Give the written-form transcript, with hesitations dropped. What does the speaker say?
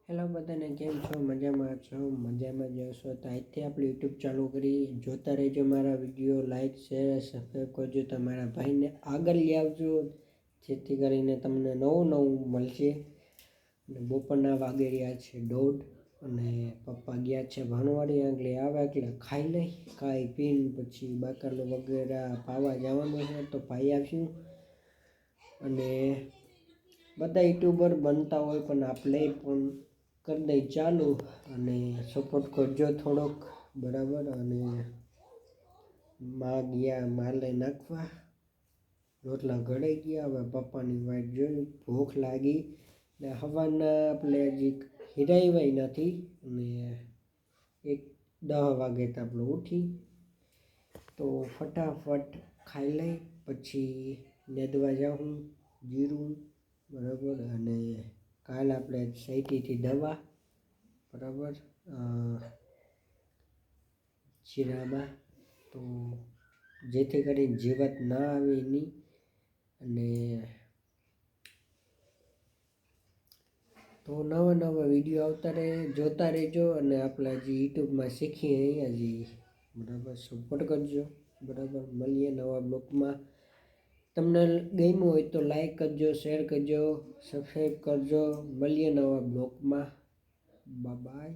Hello બધાને, કેમ છો? મજામાં છો? મજામાં જ હશો તો આજથી આપણે યુટ્યુબ ચાલુ કરી. જોતા રહેજો મારા વિડીયો, લાઈક શેર સબસ્ક્રાઈબ કરજો. તમારા ભાઈને આગળ લઈ આવજો જેથી કરીને તમને નવું મળશે. અને બપોરના વાગી રહ્યા છે 1:30 અને પપ્પા ગયા છે ભણવાડી. આગળ આવે એટલે ખાઈ લઈ, ખાઈ પીને પછી બાકરલું વગેરે પાવા જવાનું છે તો પાઈ આવશું. અને બધા યુટ્યુબર બનતા હોય પણ આપણે પણ કરી દઈ ચાલુ અને સપોર્ટ કરજો થોડોક, બરાબર. અને માં ગયા માલે નાખવા, રોટલા ઘડાઈ ગયા. હવે પપ્પાની વાટ જોઈ, ભૂખ લાગી ને હવાના આપણે હજી હિરાવ્યા નથી. અને 10 વાગે તો આપણે ઉઠી તો ફટાફટ ખાઈ લઈ પછી નેદવા જાઉં જીરું, બરાબર. અને કાલ આપણે સૈટીથી દવા, બરાબર, જીરામાં, તો જેથી કરીને જીવાત ના આવે એની. અને તો નવા વિડીયો આવતા રહે, જોતા રહેજો. અને આપણે હજી યુટ્યુબમાં શીખીએ હજી, બરાબર. સપોર્ટ કરજો, બરાબર. મળીએ નવા બ્લોગમાં. તમને ગમ્યું હોય તો લાઈક કરજો, શેર કરજો, સબસ્ક્રાઈબ કરજો. મળીએ નવા બ્લોગમાં. Bye bye.